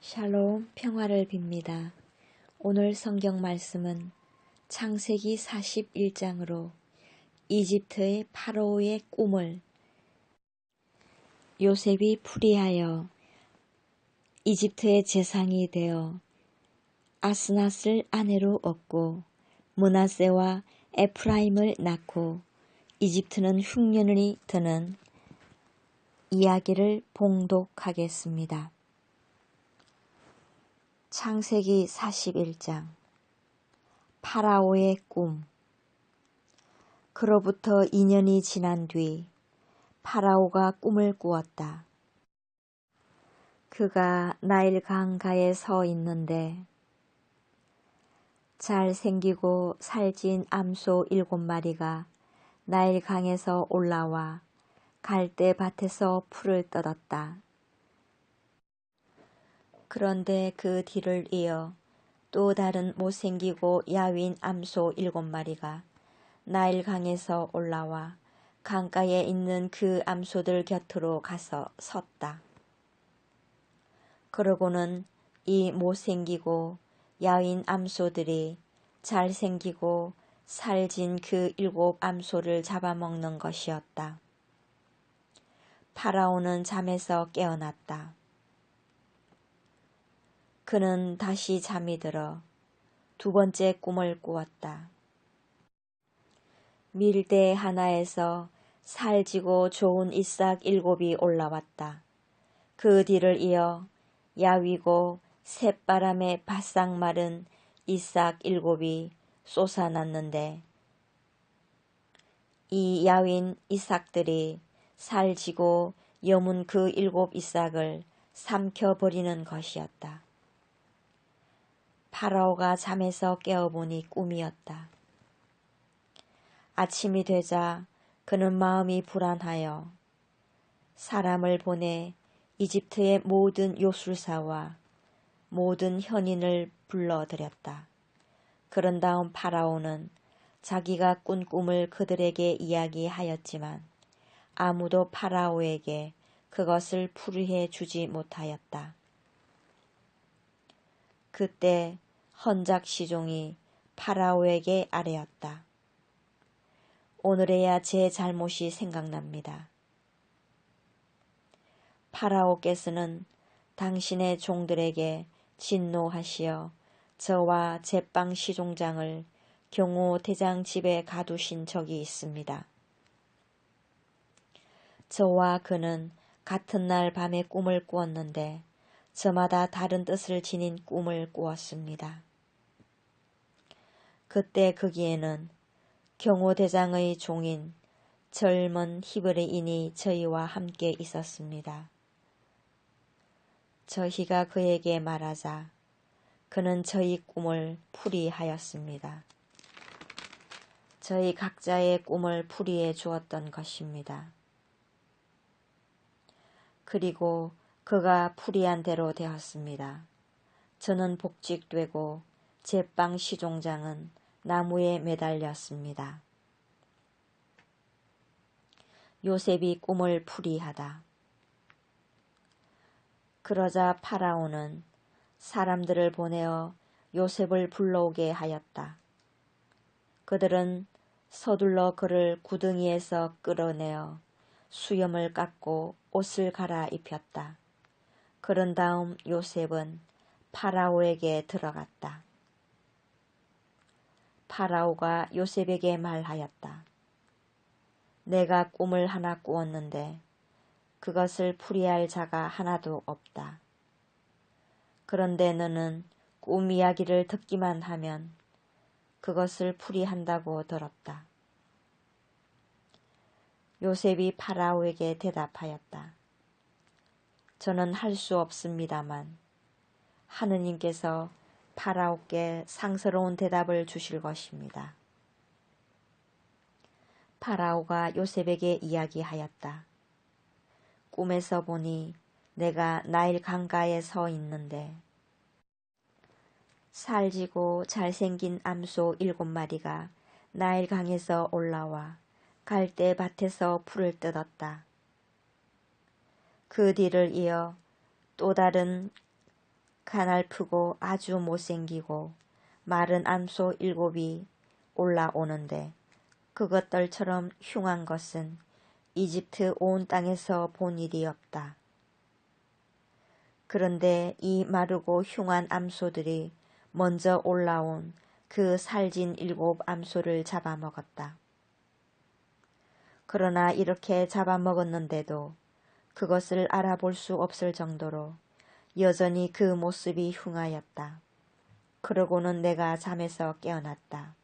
샬롬 평화를 빕니다. 오늘 성경 말씀은 창세기 41장으로 이집트의 파라오의 꿈을 요셉이 풀이하여 이집트의 재상이 되어 아스낫을 아내로 얻고 므낫세와 에프라임을 낳고 이집트는 흉년이 드는 이야기를 봉독하겠습니다. 창세기 41장 파라오의 꿈. 그로부터 2년이 지난 뒤 파라오가 꿈을 꾸었다. 그가 나일 강가에 서 있는데 잘생기고 살찐 암소 7마리가 나일 강에서 올라와 갈대 밭에서 풀을 뜯었다. 그런데 그 뒤를 이어 또 다른 못생기고 야윈 암소 7마리가 나일 강에서 올라와 강가에 있는 그 암소들 곁으로 가서 섰다. 그러고는 이 못생기고 야윈 암소들이 잘생기고 살진 그 7 암소를 잡아먹는 것이었다. 파라오는 잠에서 깨어났다. 그는 다시 잠이 들어 두 번째 꿈을 꾸었다. 밀대 하나에서 살지고 좋은 이삭 7이 올라왔다. 그 뒤를 이어 야위고 새바람에 바싹 마른 이삭 7이 솟아났는데 이 야윈 이삭들이 살지고 여문 그 7 이삭을 삼켜버리는 것이었다. 파라오가 잠에서 깨어보니 꿈이었다. 아침이 되자 그는 마음이 불안하여 사람을 보내 이집트의 모든 요술사와 모든 현인을 불러들였다. 그런 다음 파라오는 자기가 꾼 꿈을 그들에게 이야기하였지만 아무도 파라오에게 그것을 풀이해 주지 못하였다. 그때 헌작 시종이 파라오에게 아뢰었다. 오늘에야 제 잘못이 생각납니다. 파라오께서는 당신의 종들에게 진노하시어 저와 제빵 시종장을 경호 대장 집에 가두신 적이 있습니다. 저와 그는 같은 날 밤에 꿈을 꾸었는데 저마다 다른 뜻을 지닌 꿈을 꾸었습니다. 그때 거기에는 경호대장의 종인 젊은 히브리인이 저희와 함께 있었습니다. 저희가 그에게 말하자 그는 저희 꿈을 풀이하였습니다. 저희 각자의 꿈을 풀이해 주었던 것입니다. 그리고 그가 풀이한 대로 되었습니다. 저는 복직되고 제빵 시종장은 나무에 매달렸습니다. 요셉이 꿈을 풀이하다. 그러자 파라오는 사람들을 보내어 요셉을 불러오게 하였다. 그들은 서둘러 그를 구덩이에서 끌어내어 수염을 깎고 옷을 갈아입혔다. 그런 다음 요셉은 파라오에게 들어갔다. 파라오가 요셉에게 말하였다. 내가 꿈을 하나 꾸었는데 그것을 풀이할 자가 하나도 없다. 그런데 너는 꿈 이야기를 듣기만 하면 그것을 풀이한다고 들었다. 요셉이 파라오에게 대답하였다. 저는 할 수 없습니다만 하느님께서 파라오께 상스러운 대답을 주실 것입니다. 파라오가 요셉에게 이야기하였다. 꿈에서 보니 내가 나일 강가에 서 있는데 살지고 잘생긴 암소 7마리가 나일 강에서 올라와 갈대 밭에서 풀을 뜯었다. 그 뒤를 이어 또 다른 가날프고 아주 못생기고 마른 암소 7이 올라오는데 그것들처럼 흉한 것은 이집트 온 땅에서 본 일이 없다. 그런데 이 마르고 흉한 암소들이 먼저 올라온 그 살진 7 암소를 잡아먹었다. 그러나 이렇게 잡아먹었는데도 그것을 알아볼 수 없을 정도로 여전히 그 모습이 흉하였다. 그러고는 내가 잠에서 깨어났다.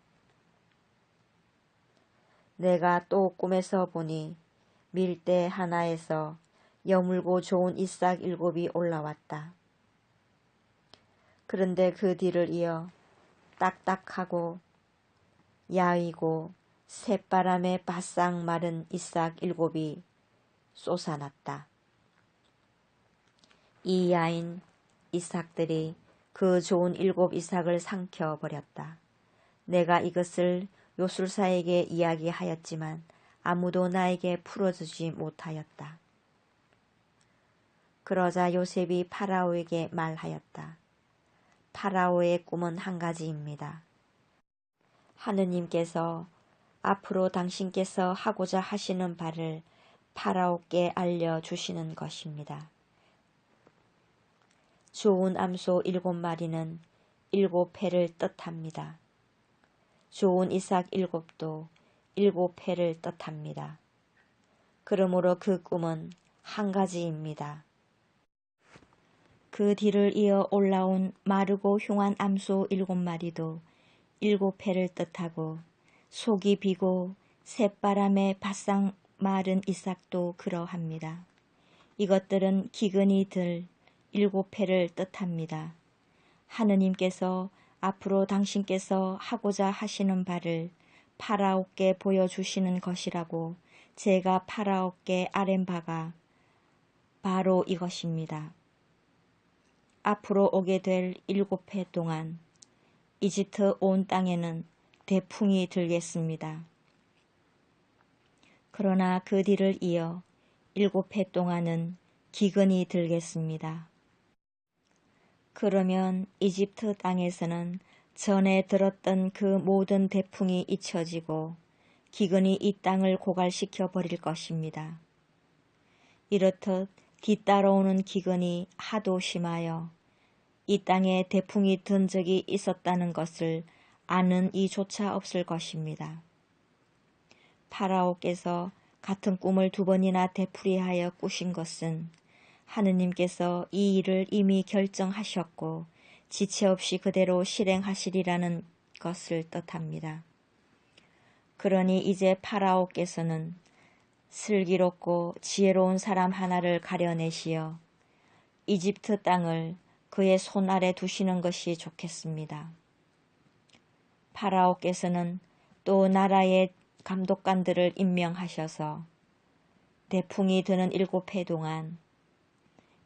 내가 또 꿈에서 보니 밀대 하나에서 여물고 좋은 이삭 7이 올라왔다. 그런데 그 뒤를 이어 딱딱하고 야위고 새바람에 바싹 마른 이삭 7이 솟아났다. 이 야인 이삭들이 그 좋은 7 이삭을 삼켜버렸다. 내가 이것을 요술사에게 이야기하였지만 아무도 나에게 풀어주지 못하였다. 그러자 요셉이 파라오에게 말하였다. 파라오의 꿈은 한 가지입니다. 하느님께서 앞으로 당신께서 하고자 하시는 바를 파라오께 알려주시는 것입니다. 좋은 암소 7마리는 7패를 뜻합니다. 좋은 이삭 7도 7패를 뜻합니다. 그러므로 그 꿈은 한 가지입니다. 그 뒤를 이어 올라온 마르고 흉한 암소 7마리도 7패를 뜻하고 속이 비고 새바람에 바싹 마른 이삭도 그러합니다. 이것들은 기근이 들 7패를 뜻합니다. 하느님께서 앞으로 당신께서 하고자 하시는 바를 파라오께 보여주시는 것이라고 제가 파라오께 아랜 바가 바로 이것입니다. 앞으로 오게 될 7해 동안 이집트 온 땅에는 대풍이 들겠습니다. 그러나 그 뒤를 이어 7해 동안은 기근이 들겠습니다. 그러면 이집트 땅에서는 전에 들었던 그 모든 대풍이 잊혀지고 기근이 이 땅을 고갈시켜 버릴 것입니다. 이렇듯 뒤따라오는 기근이 하도 심하여 이 땅에 대풍이 든 적이 있었다는 것을 아는 이조차 없을 것입니다. 파라오께서 같은 꿈을 2번이나 되풀이하여 꾸신 것은 하느님께서 이 일을 이미 결정하셨고 지체 없이 그대로 실행하시리라는 것을 뜻합니다. 그러니 이제 파라오께서는 슬기롭고 지혜로운 사람 하나를 가려내시어 이집트 땅을 그의 손 아래 두시는 것이 좋겠습니다. 파라오께서는 또 나라의 감독관들을 임명하셔서 대풍이 드는 7해 동안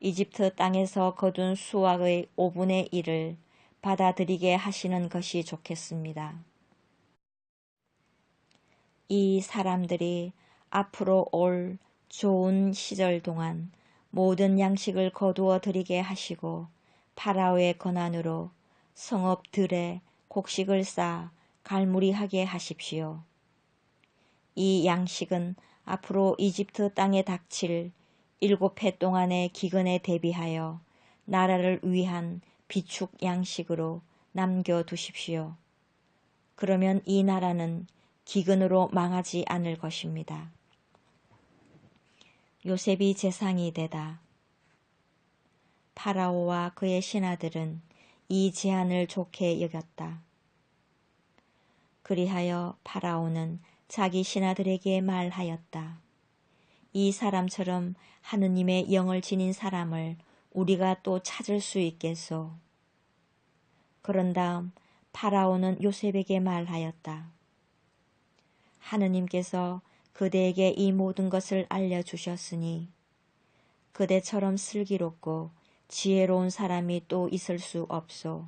이집트 땅에서 거둔 수확의 5분의 1을 받아들이게 하시는 것이 좋겠습니다. 이 사람들이 앞으로 올 좋은 시절 동안 모든 양식을 거두어 드리게 하시고 파라오의 권한으로 성읍들에 곡식을 쌓아 갈무리하게 하십시오. 이 양식은 앞으로 이집트 땅에 닥칠 7해 동안의 기근에 대비하여 나라를 위한 비축 양식으로 남겨두십시오. 그러면 이 나라는 기근으로 망하지 않을 것입니다. 요셉이 재상이 되다. 파라오와 그의 신하들은 이 제안을 좋게 여겼다. 그리하여 파라오는 자기 신하들에게 말하였다. 이 사람처럼 하느님의 영을 지닌 사람을 우리가 또 찾을 수 있겠소. 그런 다음 파라오는 요셉에게 말하였다. 하느님께서 그대에게 이 모든 것을 알려주셨으니 그대처럼 슬기롭고 지혜로운 사람이 또 있을 수 없소.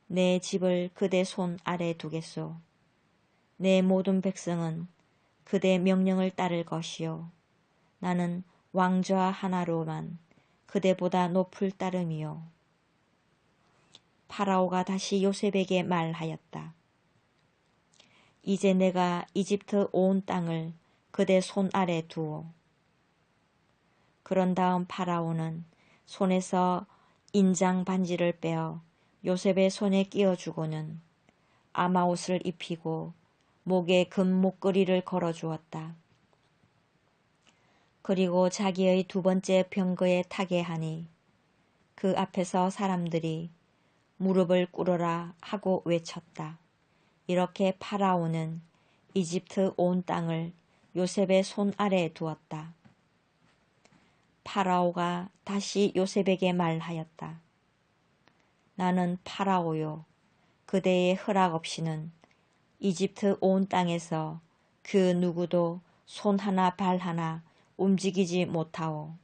내 집을 그대 손 아래 두겠소. 내 모든 백성은 그대 명령을 따를 것이요. 나는 왕좌 하나로만 그대보다 높을 따름이요. 파라오가 다시 요셉에게 말하였다. 이제 내가 이집트 온 땅을 그대 손 아래 두오. 그런 다음 파라오는 손에서 인장 반지를 빼어 요셉의 손에 끼워주고는 아마옷을 입히고 목에 금 목걸이를 걸어주었다. 그리고 자기의 두 번째 병거에 타게 하니 그 앞에서 사람들이 무릎을 꿇어라 하고 외쳤다. 이렇게 파라오는 이집트 온 땅을 요셉의 손 아래에 두었다. 파라오가 다시 요셉에게 말하였다. 나는 파라오요. 그대의 허락 없이는 이집트 온 땅에서 그 누구도 손 하나 발 하나 움직이지 못하오.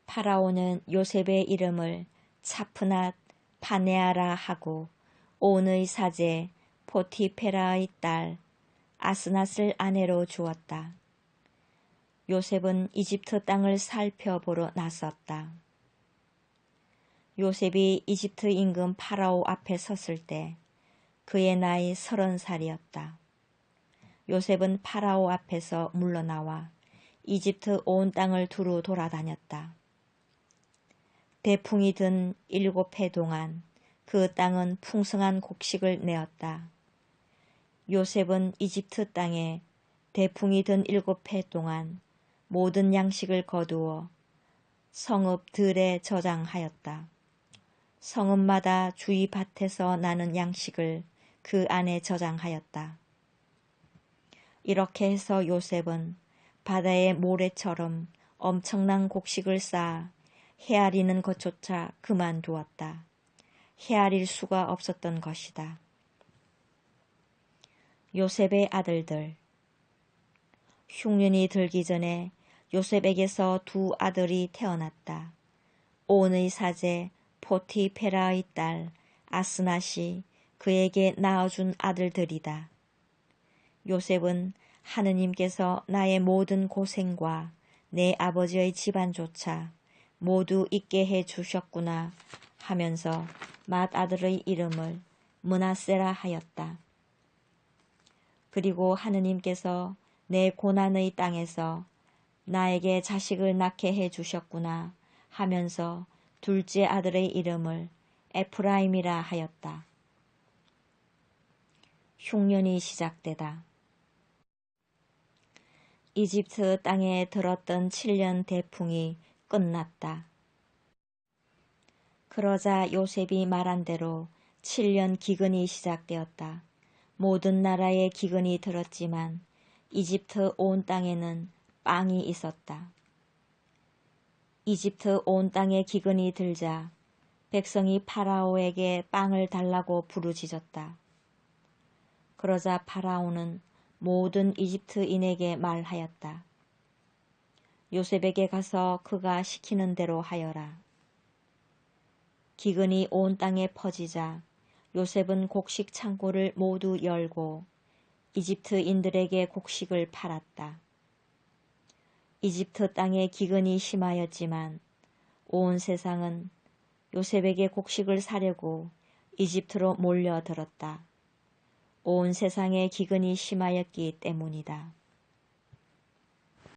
파라오는 요셉의 이름을 차프낫 파네아라 하고 온의 사제 포티페라의 딸 아스낫을 아내로 주었다. 요셉은 이집트 땅을 살펴보러 나섰다. 요셉이 이집트 임금 파라오 앞에 섰을 때 그의 나이 30살이었다. 요셉은 파라오 앞에서 물러나와 이집트 온 땅을 두루 돌아다녔다. 대풍이 든 7해 동안 그 땅은 풍성한 곡식을 내었다. 요셉은 이집트 땅에 대풍이 든 7해 동안 모든 양식을 거두어 성읍 들에 저장하였다. 성읍마다 주위 밭에서 나는 양식을 그 안에 저장하였다. 이렇게 해서 요셉은 바다의 모래처럼 엄청난 곡식을 쌓아 헤아리는 것조차 그만두었다. 헤아릴 수가 없었던 것이다. 요셉의 아들들. 흉년이 들기 전에 요셉에게서 두 아들이 태어났다. 온의 사제 포티페라의 딸 아스낫이 그에게 낳아준 아들들이다. 요셉은 하느님께서 나의 모든 고생과 내 아버지의 집안조차 모두 잊게 해 주셨구나 하면서 맏아들의 이름을 므낫세라 하였다. 그리고 하느님께서 내 고난의 땅에서 나에게 자식을 낳게 해 주셨구나 하면서 둘째 아들의 이름을 에프라임이라 하였다. 흉년이 시작되다. 이집트 땅에 들었던 7년 대풍이 끝났다. 그러자 요셉이 말한 대로 7년 기근이 시작되었다. 모든 나라에 기근이 들었지만 이집트 온 땅에는 빵이 있었다. 이집트 온 땅에 기근이 들자 백성이 파라오에게 빵을 달라고 부르짖었다. 그러자 파라오는 모든 이집트인에게 말하였다. 요셉에게 가서 그가 시키는 대로 하여라. 기근이 온 땅에 퍼지자 요셉은 곡식 창고를 모두 열고 이집트인들에게 곡식을 팔았다. 이집트 땅에 기근이 심하였지만 온 세상은 요셉에게 곡식을 사려고 이집트로 몰려들었다. 온 세상에 기근이 심하였기 때문이다.